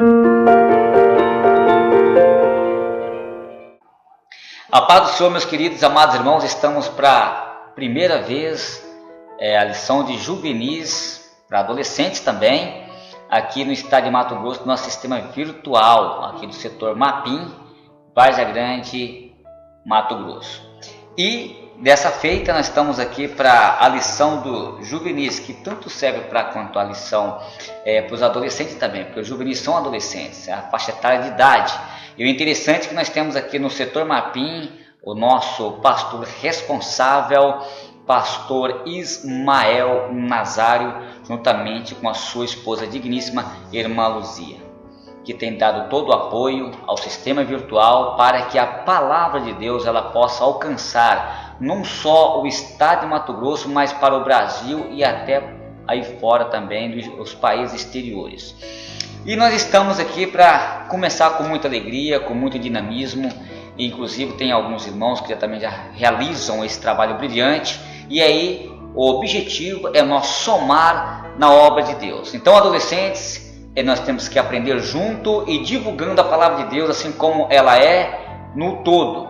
A paz do Senhor, meus queridos, amados irmãos, estamos para a primeira vez a lição de juvenis para adolescentes também, aqui no estado de Mato Grosso, nosso sistema virtual, aqui do setor Mapim, Várzea Grande, Mato Grosso. E dessa feita nós estamos aqui para a lição do juvenis, que tanto serve para quanto a lição para os adolescentes também, porque os juvenis são adolescentes, é a faixa etária de idade. E o interessante é que nós temos aqui no setor Mapim o nosso pastor responsável, pastor Ismael Nazário, juntamente com a sua esposa digníssima, irmã Luzia, que tem dado todo o apoio ao sistema virtual para que a palavra de Deus ela possa alcançar não só o estado de Mato Grosso, mas para o Brasil e até aí fora também, dos países exteriores. E nós estamos aqui para começar com muita alegria, com muito dinamismo. Inclusive tem alguns irmãos que também já realizam esse trabalho brilhante. E aí o objetivo é nós somar na obra de Deus. Então, adolescentes, nós temos que aprender junto e divulgando a palavra de Deus assim como ela é no todo.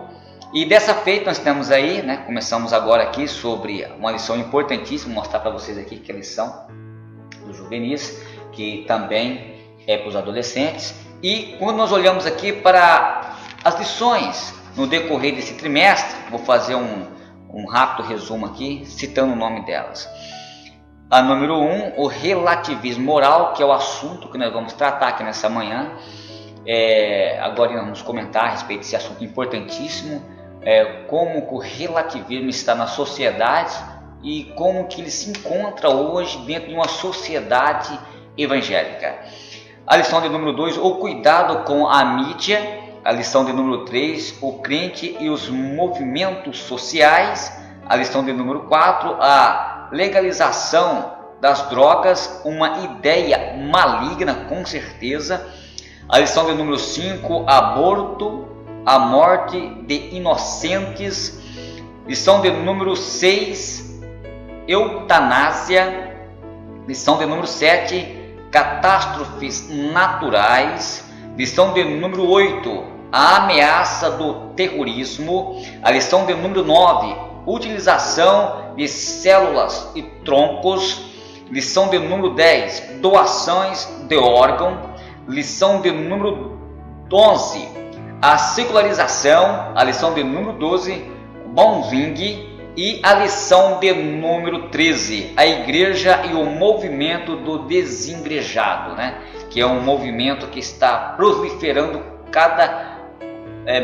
E dessa feita nós temos aí, começamos agora aqui sobre uma lição importantíssima, vou mostrar para vocês aqui que é a lição do juvenis, que também é para os adolescentes. E quando nós olhamos aqui para as lições no decorrer desse trimestre, vou fazer um rápido resumo aqui, citando o nome delas. A número 1, o relativismo moral, que é o assunto que nós vamos tratar aqui nessa manhã. Agora nós vamos comentar a respeito desse assunto importantíssimo, como que o relativismo está na sociedade e como que ele se encontra hoje dentro de uma sociedade evangélica. A lição de número 2, o cuidado com a mídia. A lição de número 3, o crente e os movimentos sociais. A lição de número 4, a legalização das drogas, uma ideia maligna, com certeza. A lição de número 5, aborto, a morte de inocentes. Lição de número 6, eutanásia. Lição de número 7, catástrofes naturais. Lição de número 8, a ameaça do terrorismo. A lição de número 9, utilização de células e troncos. Lição de número 10, doações de órgão. Lição de número 11, a secularização. A lição de número 12, bonzingue. E a lição de número 13, a igreja e o movimento do desengrejado, que é um movimento que está proliferando cada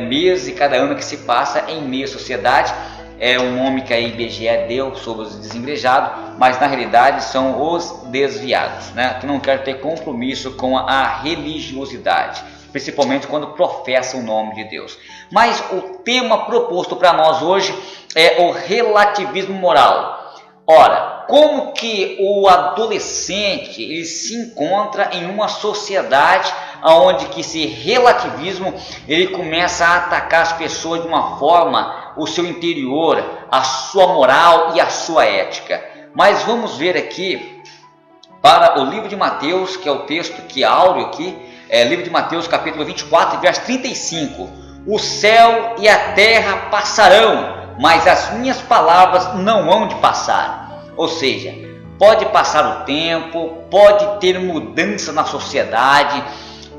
mês e cada ano que se passa em meio à sociedade. É um nome que a IBGE deu sobre os desengrejados, mas na realidade são os desviados, que não querem ter compromisso com a religiosidade, principalmente quando professam o nome de Deus. Mas o tema proposto para nós hoje é o relativismo moral. Ora, como que o adolescente ele se encontra em uma sociedade onde que esse relativismo ele começa a atacar as pessoas de uma forma, o seu interior, a sua moral e a sua ética. Mas vamos ver aqui para o livro de Mateus, que é o texto que áureo aqui, livro de Mateus capítulo 24, verso 35. O céu e a terra passarão, mas as minhas palavras não hão de passar. Ou seja, pode passar o tempo, pode ter mudança na sociedade,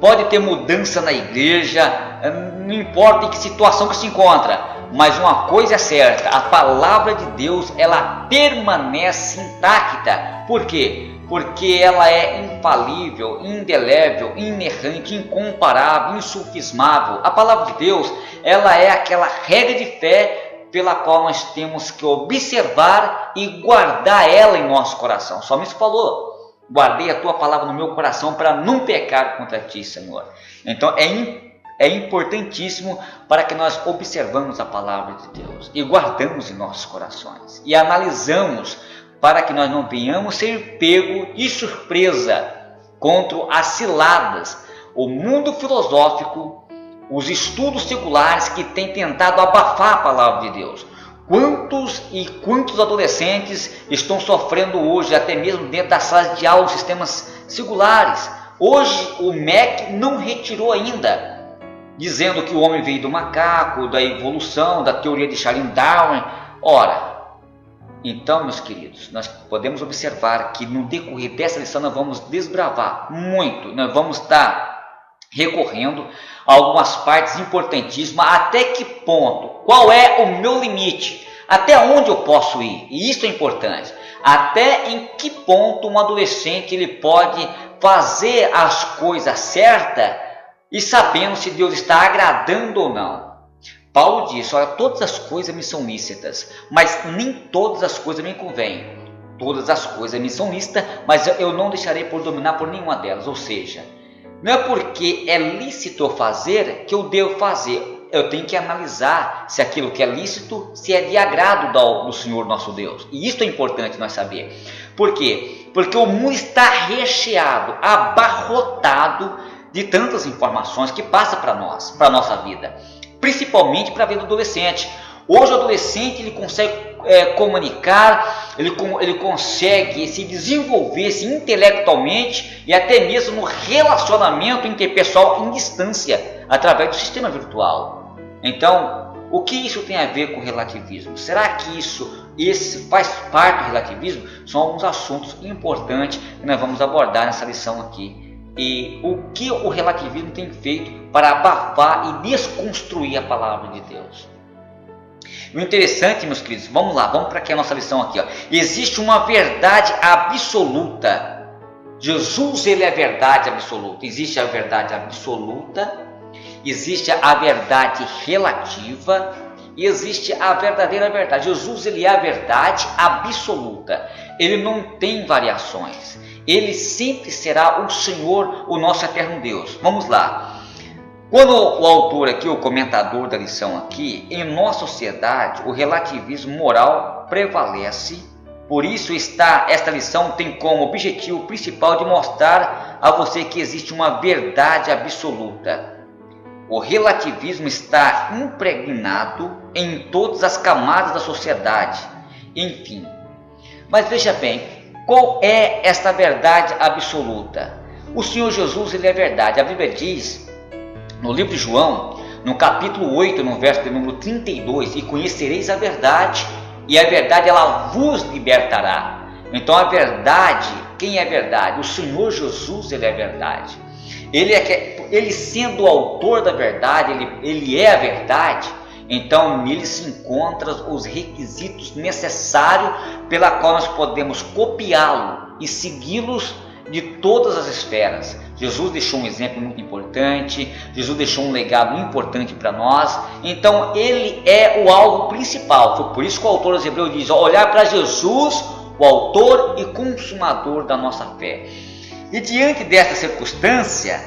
pode ter mudança na igreja, não importa em que situação que se encontra, mas uma coisa é certa, a palavra de Deus ela permanece intacta. Por quê? Porque ela é infalível, indelével, inerrante, incomparável, insufismável. A palavra de Deus ela é aquela regra de fé pela qual nós temos que observar e guardar ela em nosso coração. O salmista falou: guardei a tua palavra no meu coração para não pecar contra ti, Senhor. Então é importantíssimo para que nós observamos a palavra de Deus e guardamos em nossos corações e analisamos para que nós não venhamos ser pego de surpresa contra as ciladas, o mundo filosófico, os estudos seculares que têm tentado abafar a palavra de Deus. Quantos adolescentes estão sofrendo hoje, até mesmo dentro das salas de aula dos sistemas seculares, Hoje o MEC não retirou ainda, dizendo que o homem veio do macaco, da evolução, da teoria de Charles Darwin. Ora, então, meus queridos, nós podemos observar que no decorrer dessa lição nós vamos desbravar muito, nós vamos estar recorrendo a algumas partes importantíssimas. Até que ponto? Qual é o meu limite? Até onde eu posso ir? E isso é importante. Até em que ponto um adolescente ele pode fazer as coisas certas e sabendo se Deus está agradando ou não. Paulo disse: olha, todas as coisas me são lícitas, mas nem todas as coisas me convêm. Todas as coisas me são lícitas, mas eu não deixarei por dominar por nenhuma delas. Ou seja, não é porque é lícito eu fazer que eu devo fazer. Eu tenho que analisar se aquilo que é lícito, se é de agrado do Senhor nosso Deus. E isso é importante nós saber. Por quê? Porque o mundo está recheado, abarrotado de tantas informações que passam para nós, para a nossa vida. Principalmente para a vida do adolescente. Hoje o adolescente ele consegue comunicar, ele consegue se desenvolver intelectualmente e até mesmo no relacionamento interpessoal em distância, através do sistema virtual. Então, o que isso tem a ver com relativismo? Será que esse faz parte do relativismo? São alguns assuntos importantes que nós vamos abordar nessa lição aqui. E o que o relativismo tem feito para abafar e desconstruir a palavra de Deus. O interessante, meus queridos, vamos lá, vamos para aqui a nossa lição aqui. Ó. Existe uma verdade absoluta. Jesus, ele é a verdade absoluta. Existe a verdade absoluta, existe a verdade relativa e existe a verdadeira verdade. Jesus, ele é a verdade absoluta. Ele não tem variações. Ele sempre será o Senhor, o nosso eterno Deus. Vamos lá. Quando o autor aqui, o comentador da lição aqui, em nossa sociedade, o relativismo moral prevalece. Por isso esta lição tem como objetivo principal de mostrar a você que existe uma verdade absoluta. O relativismo está impregnado em todas as camadas da sociedade. Enfim, mas veja bem, qual é esta verdade absoluta? O Senhor Jesus, ele é verdade. A Bíblia diz, no livro de João, no capítulo 8, no verso de número 32, e conhecereis a verdade, e a verdade ela vos libertará. Então a verdade, quem é verdade? O Senhor Jesus, ele é verdade. Ele sendo o autor da verdade, ele é a verdade. Então nele se encontram os requisitos necessários pela qual nós podemos copiá-lo e segui-los de todas as esferas. Jesus deixou um exemplo muito importante, Jesus deixou um legado importante para nós. Então ele é o alvo principal. Foi por isso que o autor aos Hebreus diz: olhar para Jesus, o autor e consumador da nossa fé. E diante dessa circunstância,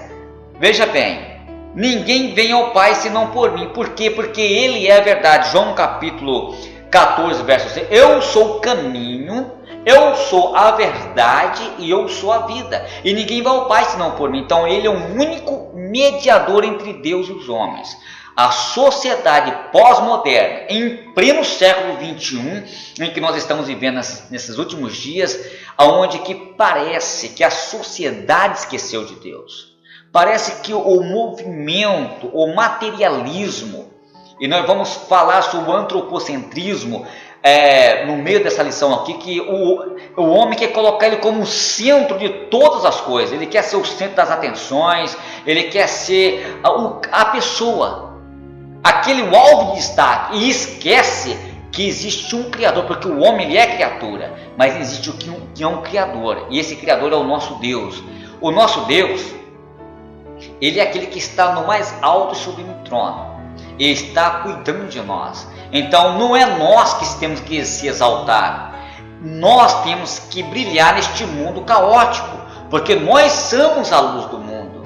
veja bem, ninguém vem ao Pai senão por mim. Por quê? Porque ele é a verdade. João capítulo 14, verso 6. Eu sou o caminho, eu sou a verdade e eu sou a vida. E ninguém vai ao Pai senão por mim. Então ele é o único mediador entre Deus e os homens. A sociedade pós-moderna, em pleno século XXI, em que nós estamos vivendo nesses últimos dias, onde que parece que a sociedade esqueceu de Deus. Parece que o movimento, o materialismo, e nós vamos falar sobre o antropocentrismo no meio dessa lição aqui, que o homem quer colocar ele como o centro de todas as coisas. Ele quer ser o centro das atenções, ele quer ser a pessoa, aquele alvo de destaque, e esquece que existe um Criador, porque o homem ele é criatura, mas existe o que é um Criador, e esse Criador é o nosso Deus. O nosso Deus, ele é aquele que está no mais alto e sublime trono, ele está cuidando de nós. Então não é nós que temos que se exaltar, nós temos que brilhar neste mundo caótico, porque nós somos a luz do mundo.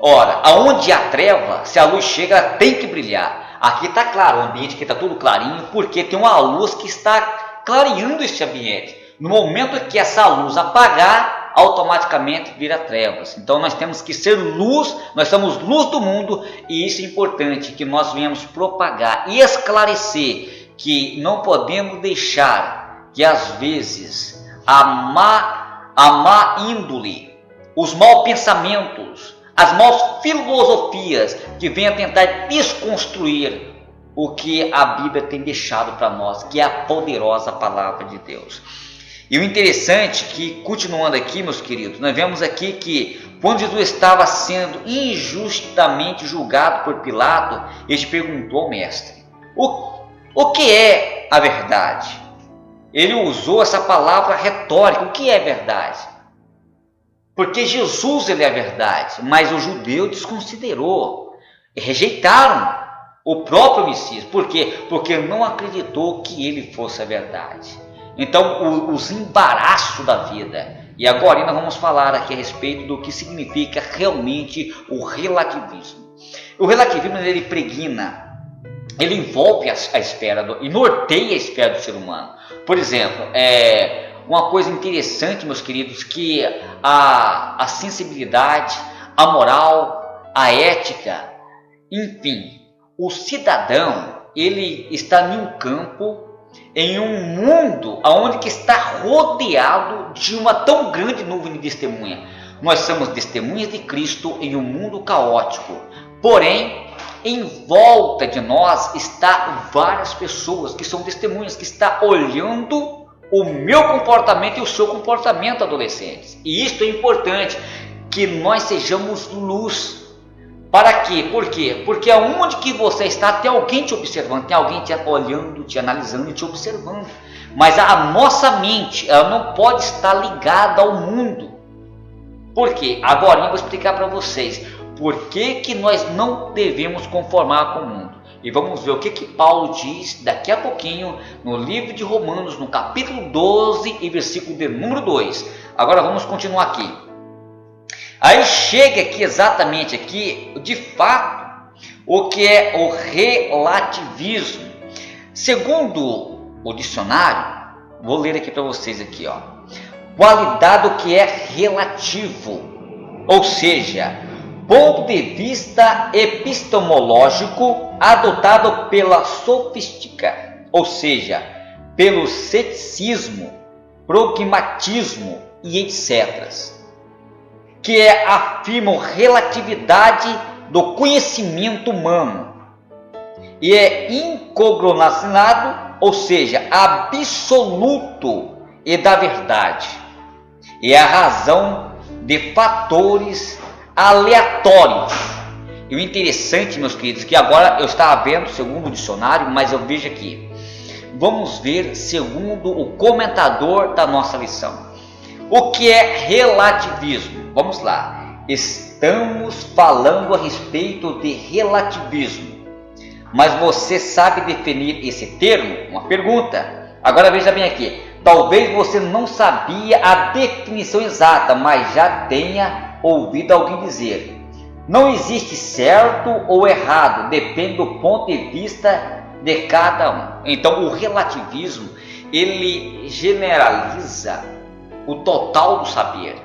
Ora, aonde há treva, se a luz chega, ela tem que brilhar. Aqui está claro, o ambiente aqui está tudo clarinho, porque tem uma luz que está clareando este ambiente. No momento que essa luz apagar, automaticamente vira trevas. Então nós temos que ser luz, nós somos luz do mundo, e isso é importante que nós venhamos propagar e esclarecer que não podemos deixar que às vezes a má índole, os maus pensamentos, as maus filosofias que vêm a tentar desconstruir o que a Bíblia tem deixado para nós, que é a poderosa palavra de Deus. E o interessante é que, continuando aqui, meus queridos, nós vemos aqui que quando Jesus estava sendo injustamente julgado por Pilato, ele perguntou ao mestre: o que é a verdade? Ele usou essa palavra retórica: o que é verdade? Porque Jesus, ele é a verdade, mas o judeu desconsiderou, rejeitaram o próprio Messias. Por quê? Porque não acreditou que ele fosse a verdade. Então, os embaraços da vida. E agora nós vamos falar aqui a respeito do que significa realmente o relativismo. O relativismo, ele impregna, ele envolve a esfera e norteia a esfera do ser humano. Por exemplo, uma coisa interessante, meus queridos, que a sensibilidade, a moral, a ética, enfim, o cidadão, ele está em um campo, em um mundo onde que está rodeado de uma tão grande nuvem de testemunha. Nós somos testemunhas de Cristo em um mundo caótico. Porém, em volta de nós está várias pessoas que são testemunhas, que estão olhando o meu comportamento e o seu comportamento, adolescentes. E isso é importante, que nós sejamos luz. Para quê? Por quê? Porque aonde que você está, tem alguém te observando, tem alguém te olhando, te analisando e te observando. Mas a nossa mente, ela não pode estar ligada ao mundo. Por quê? Agora eu vou explicar para vocês por que nós não devemos conformar com o mundo. E vamos ver o que Paulo diz daqui a pouquinho no livro de Romanos, no capítulo 12 e versículo de número 2. Agora vamos continuar aqui. Aí chega aqui exatamente aqui, de fato, o que é o relativismo. Segundo o dicionário, vou ler aqui para vocês aqui, ó. Qualidade do que é relativo, ou seja, ponto de vista epistemológico adotado pela sofística, ou seja, pelo ceticismo, pragmatismo e etc., que afirmam relatividade do conhecimento humano e é incognoscibilado, ou seja, absoluto e da verdade. É a razão de fatores aleatórios. E o interessante, meus queridos, que agora eu estava vendo segundo o dicionário, mas eu vejo aqui. Vamos ver segundo o comentador da nossa lição. O que é relativismo? Vamos lá. Estamos falando a respeito de relativismo. Mas você sabe definir esse termo? Uma pergunta. Agora veja bem aqui. Talvez você não sabia a definição exata, mas já tenha ouvido alguém dizer: não existe certo ou errado, depende do ponto de vista de cada um. Então o relativismo, ele generaliza o total do saber.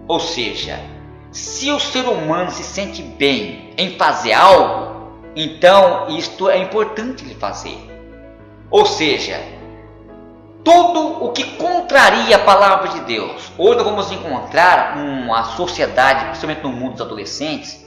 Ou seja, se o ser humano se sente bem em fazer algo, então isto é importante ele fazer. Ou seja, tudo o que contraria a palavra de Deus. Hoje nós vamos encontrar uma sociedade, principalmente no mundo dos adolescentes,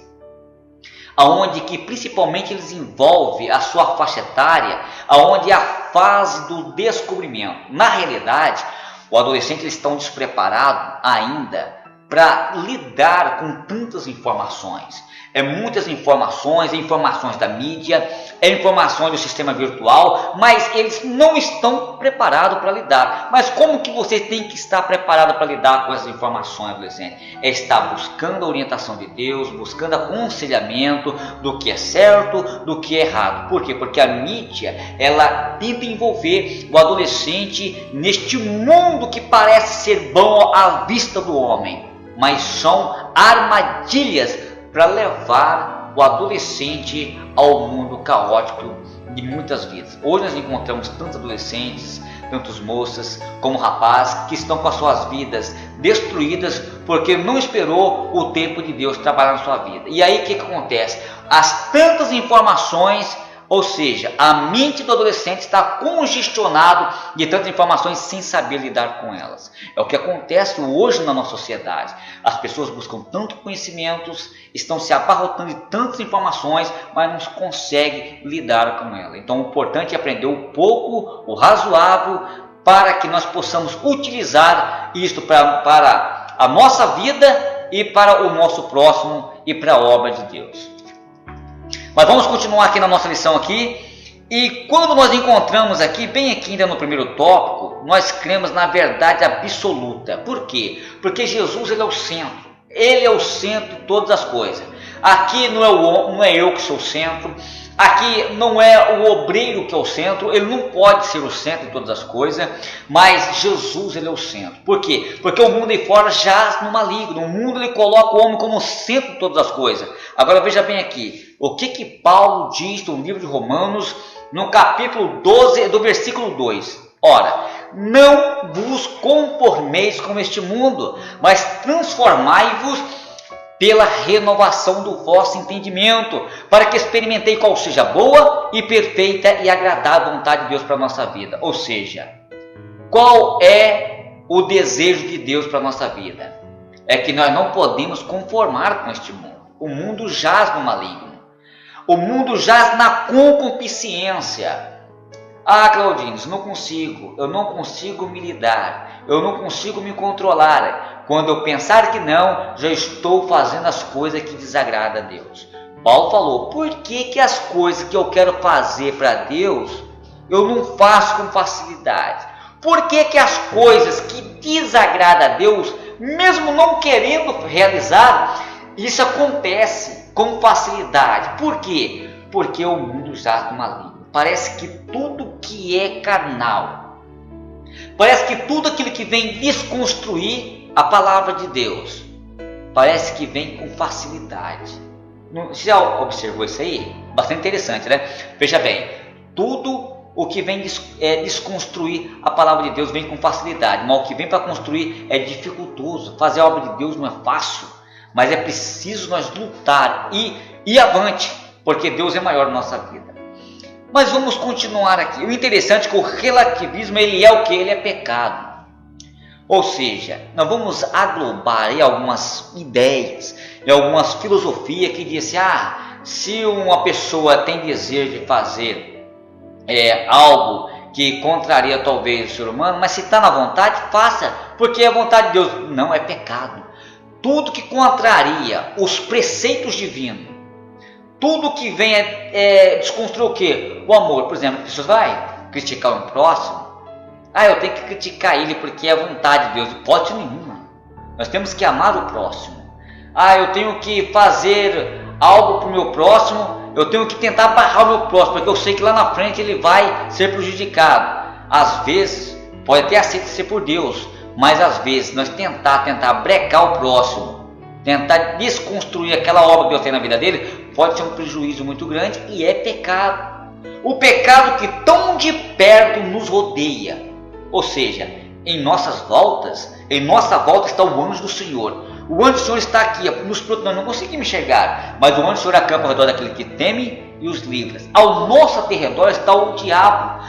aonde que principalmente eles envolvem a sua faixa etária, aonde é a fase do descobrimento. Na realidade, o adolescente eles estão despreparados ainda para lidar com tantas informações. Muitas informações, informações da mídia, informações do sistema virtual, mas eles não estão preparados para lidar. Mas como que você tem que estar preparado para lidar com essas informações, adolescente? É estar buscando a orientação de Deus, buscando aconselhamento do que é certo, do que é errado. Por quê? Porque a mídia, ela tenta envolver o adolescente neste mundo que parece ser bom à vista do homem, mas são armadilhas para levar o adolescente ao mundo caótico de muitas vidas. Hoje nós encontramos tantos adolescentes, tantas moças como rapazes que estão com as suas vidas destruídas porque não esperou o tempo de Deus trabalhar na sua vida. E aí o que acontece? As tantas informações Ou seja, a mente do adolescente está congestionado de tantas informações sem saber lidar com elas. É o que acontece hoje na nossa sociedade. As pessoas buscam tanto conhecimentos, estão se abarrotando de tantas informações, mas não conseguem lidar com elas. Então o importante é aprender o pouco, o razoável, para que nós possamos utilizar isto para a nossa vida e para o nosso próximo e para a obra de Deus. Mas vamos continuar aqui na nossa lição aqui. E quando nós encontramos aqui, bem aqui ainda no primeiro tópico, nós cremos na verdade absoluta. Por quê? Porque Jesus ele é o centro. Ele é o centro de todas as coisas. Aqui não é eu que sou o centro. Aqui não é o obreiro que é o centro, ele não pode ser o centro de todas as coisas, mas Jesus ele é o centro. Por quê? Porque o mundo aí fora jaz no maligno, o mundo ele coloca o homem como o centro de todas as coisas. Agora veja bem aqui, o que Paulo diz no livro de Romanos, no capítulo 12, do versículo 2. Ora, não vos conformeis com este mundo, mas transformai-vos pela renovação do vosso entendimento, para que experimentei qual seja a boa e perfeita e agradável vontade de Deus para a nossa vida. Ou seja, qual é o desejo de Deus para a nossa vida? É que nós não podemos conformar com este mundo. O mundo jaz no maligno. O mundo jaz na concupiscência. Ah, Claudinho, eu não consigo me lidar, eu não consigo me controlar. Quando eu pensar que não, já estou fazendo as coisas que desagradam a Deus. Paulo falou, por que as coisas que eu quero fazer para Deus, eu não faço com facilidade? Por que as coisas que desagradam a Deus, mesmo não querendo realizar, isso acontece com facilidade? Por quê? Porque o mundo jaz no maligno. Parece que tudo que é carnal, parece que tudo aquilo que vem desconstruir a palavra de Deus, parece que vem com facilidade. Você já observou isso aí? Bastante interessante, né? Veja bem, tudo o que vem desconstruir a palavra de Deus vem com facilidade, mas o que vem para construir é dificultoso. Fazer a obra de Deus não é fácil, mas é preciso nós lutar e ir avante, porque Deus é maior na nossa vida. Mas vamos continuar aqui. O interessante é que o relativismo ele é o que? Ele é pecado. Ou seja, nós vamos aglobar aí algumas ideias e algumas filosofias que dizem, se uma pessoa tem desejo de fazer algo que contraria talvez o ser humano, mas se está na vontade, faça, porque é a vontade de Deus. Não, é pecado. Tudo que contraria os preceitos divinos, tudo que vem desconstruir o quê? O amor. Por exemplo, as pessoas vão criticar o próximo. Eu tenho que criticar ele porque é a vontade de Deus. Hipótese nenhuma. Nós temos que amar o próximo. Eu tenho que fazer algo para o meu próximo. Eu tenho que tentar barrar o meu próximo, porque eu sei que lá na frente ele vai ser prejudicado. Às vezes, pode até ser por Deus, mas às vezes nós tentar brecar o próximo, tentar desconstruir aquela obra que Deus tem na vida dele, pode ser um prejuízo muito grande e é pecado. O pecado que tão de perto nos rodeia. Ou seja, em nossa volta está o anjo do Senhor. O anjo do Senhor está aqui, nos protegendo. Nós não conseguimos enxergar, mas o anjo do Senhor acampa ao redor daquele que teme e os livra. Ao nosso redor está o diabo,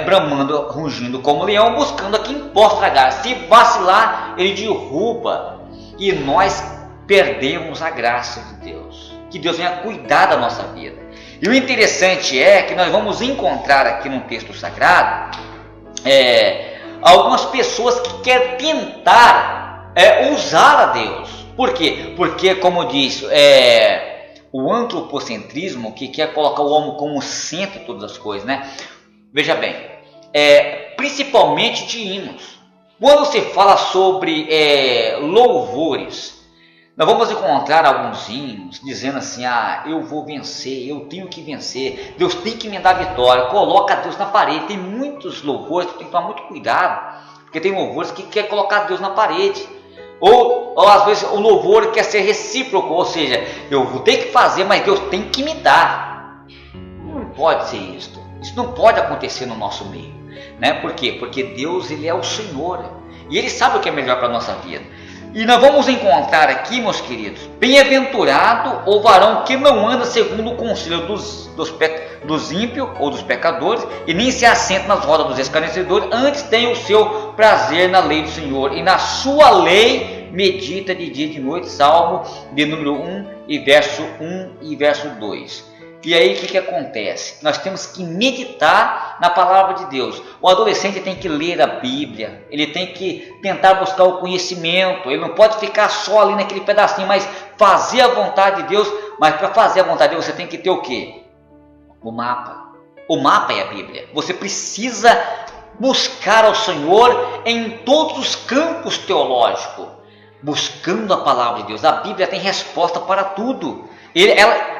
bramando, rugindo como leão, buscando a quem possa tragar. Se vacilar, ele derruba e nós perdemos a graça de Deus. Que Deus venha cuidar da nossa vida. E o interessante é que nós vamos encontrar aqui no texto sagrado algumas pessoas que querem tentar usar a Deus. Por quê? Porque, como diz o antropocentrismo, que quer colocar o homem como centro de todas as coisas, né? Veja bem, principalmente de hinos. Quando você fala sobre louvores, nós vamos encontrar alguns hinos dizendo assim, eu vou vencer, eu tenho que vencer, Deus tem que me dar vitória, coloca Deus na parede. Tem muitos louvores que tem que tomar muito cuidado, porque tem louvores que quer colocar Deus na parede, ou às vezes o louvor quer ser recíproco, ou seja, eu vou ter que fazer, mas Deus tem que me dar. Não pode ser isso não pode acontecer no nosso meio, né? Por quê? Porque Deus ele é o Senhor, e Ele sabe o que é melhor para a nossa vida. E nós vamos encontrar aqui, meus queridos, Bem-aventurado o varão que não anda segundo o conselho dos ímpios ou dos pecadores, e nem se assenta nas rodas dos escarnecedores, antes tem o seu prazer na lei do Senhor, e na sua lei medita de dia e de noite. Salmo de número 1 e verso 1 e verso 2. E aí o que acontece? Nós temos que meditar na palavra de Deus. O adolescente tem que ler a Bíblia, ele tem que tentar buscar o conhecimento, ele não pode ficar só ali naquele pedacinho, mas fazer a vontade de Deus. Mas para fazer a vontade de Deus você tem que ter o quê? O mapa. O mapa é a Bíblia. Você precisa buscar ao Senhor em todos os campos teológicos, buscando a palavra de Deus. A Bíblia tem resposta para tudo.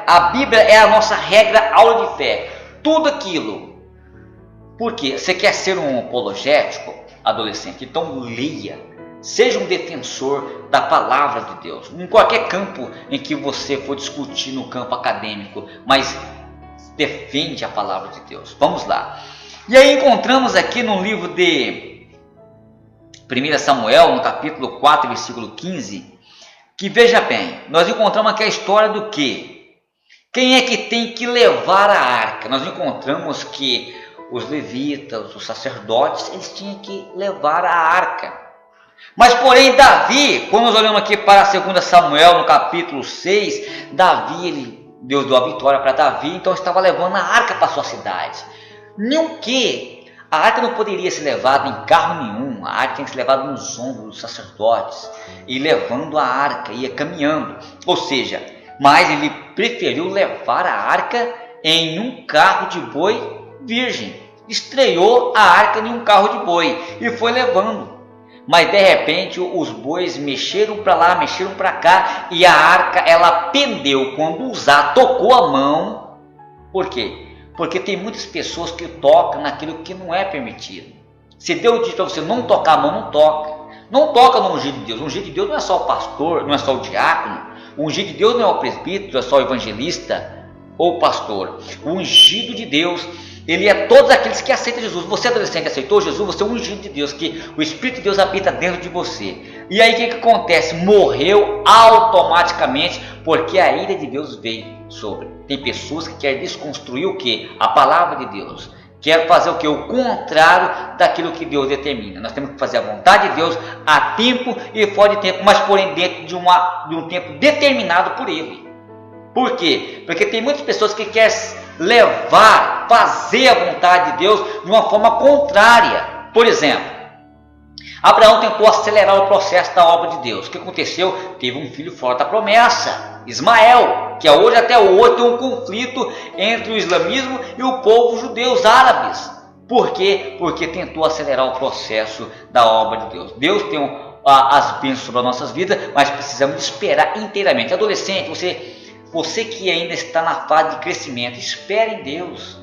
A Bíblia é a nossa regra, aula de fé. Tudo aquilo. Por quê? Você quer ser um apologético, adolescente? Então leia. Seja um defensor da palavra de Deus. Em qualquer campo em que você for discutir no campo acadêmico, mas defende a palavra de Deus. Vamos lá. E aí encontramos aqui no livro de 1 Samuel, no capítulo 4, versículo 15, que veja bem, nós encontramos aqui a história do quê? Quem é que tem que levar a arca? Nós encontramos que os levitas, os sacerdotes, eles tinham que levar a arca. Mas porém Davi, quando nós olhamos aqui para 2 Samuel, no capítulo 6, Deus deu a vitória para Davi, então estava levando a arca para a sua cidade. Nem que a arca não poderia ser levada em carro nenhum, a arca tem que ser levada nos ombros dos sacerdotes, e levando a arca, ia caminhando. Ou seja, mas ele preferiu levar a arca em um carro de boi virgem. Estreou a arca em um carro de boi e foi levando. Mas de repente os bois mexeram para lá, mexeram para cá, e a arca ela pendeu quando Uzá tocou a mão. Por quê? Porque tem muitas pessoas que tocam naquilo que não é permitido. Se Deus diz para você não tocar a mão, não toca. Não toca no ungido de Deus. O ungido de Deus não é só o pastor, não é só o diácono. O ungido de Deus não é o presbítero, não é só o evangelista ou o pastor. O ungido de Deus, ele é todos aqueles que aceitam Jesus. Você, adolescente, aceitou Jesus, você é um ungido de Deus, que o Espírito de Deus habita dentro de você. E aí o que acontece? Morreu automaticamente, porque a ira de Deus veio sobre. Tem pessoas que querem desconstruir o que? A palavra de Deus. Quer fazer o que? O contrário daquilo que Deus determina. Nós temos que fazer a vontade de Deus a tempo e fora de tempo, mas porém dentro de um tempo determinado por Ele. Por quê? Porque tem muitas pessoas que querem fazer a vontade de Deus de uma forma contrária. Por exemplo, Abraão tentou acelerar o processo da obra de Deus. O que aconteceu? Teve um filho fora da promessa, Ismael, que hoje até hoje tem um conflito entre o islamismo e o povo judeu, os árabes. Por quê? Porque tentou acelerar o processo da obra de Deus. Deus tem as bênçãos sobre as nossas vidas, mas precisamos esperar inteiramente. Adolescente, você que ainda está na fase de crescimento, espere em Deus.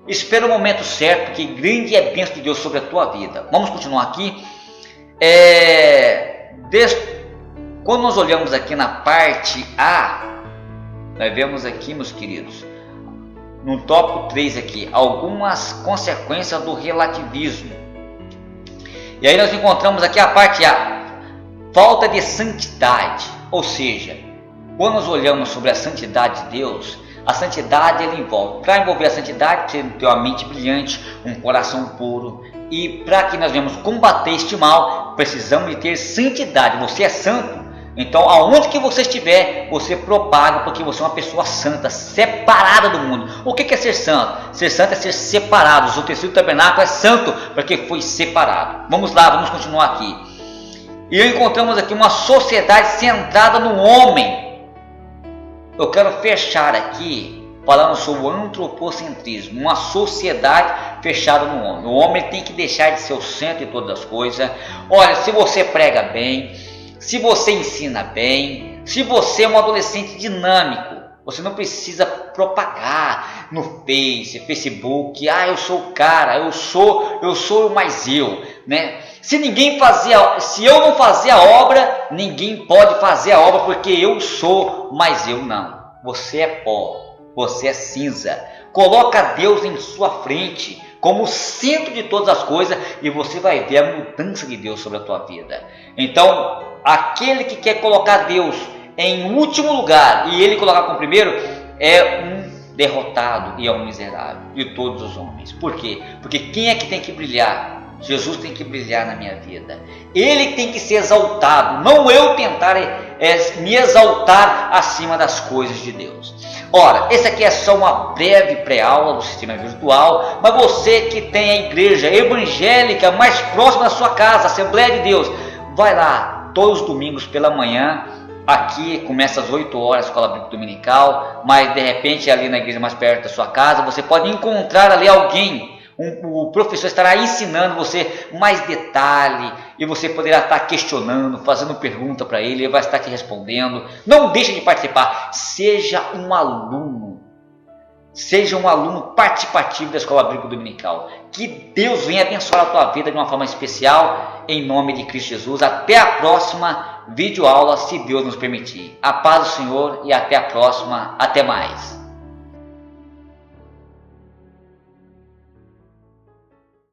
Espera o momento certo, porque grande é a bênção de Deus sobre a tua vida. Vamos continuar aqui. Quando nós olhamos aqui na parte A, nós vemos aqui, meus queridos, no tópico 3 aqui, algumas consequências do relativismo. E aí nós encontramos aqui a parte A, falta de santidade. Ou seja, quando nós olhamos sobre a santidade de Deus, a santidade ele envolve, para envolver a santidade, você tem que ter uma mente brilhante, um coração puro. E para que nós venhamos combater este mal, precisamos de ter santidade. Você é santo, então aonde que você estiver, você propaga, porque você é uma pessoa santa, separada do mundo. O que é ser santo? Ser santo é ser separado. O tecido do tabernáculo é santo, porque foi separado. Vamos lá, vamos continuar aqui. E encontramos aqui uma sociedade centrada no homem. Eu quero fechar aqui falando sobre o antropocentrismo, uma sociedade fechada no homem. O homem tem que deixar de ser o centro de todas as coisas. Olha, se você prega bem, se você ensina bem, se você é um adolescente dinâmico, você não precisa propagar no Facebook, eu sou o cara, eu sou mais eu, né? Se eu não fazer a obra, ninguém pode fazer a obra, porque eu sou mais eu. Não, você é pó. Você é cinza. Coloca Deus em sua frente como o centro de todas as coisas e você vai ver a mudança de Deus sobre a tua vida. Então, aquele que quer colocar Deus em último lugar e ele colocar como primeiro, é um derrotado e é um miserável de todos os homens. Por quê? Porque quem é que tem que brilhar? Jesus tem que brilhar na minha vida. Ele tem que ser exaltado, não eu tentar me exaltar acima das coisas de Deus. Ora, esse aqui é só uma breve pré-aula do sistema virtual, mas você que tem a igreja evangélica mais próxima da sua casa, Assembleia de Deus, vai lá todos os domingos pela manhã. Aqui começa às 8 horas a escola bíblica dominical, mas de repente ali na igreja mais perto da sua casa, você pode encontrar ali alguém. O professor estará ensinando você mais detalhe e você poderá estar questionando, fazendo pergunta para ele, ele vai estar te respondendo. Não deixe de participar, seja um aluno participativo da escola bíblica dominical. Que Deus venha abençoar a tua vida de uma forma especial, em nome de Cristo Jesus. Até a próxima videoaula, se Deus nos permitir. A paz do Senhor e até a próxima, até mais.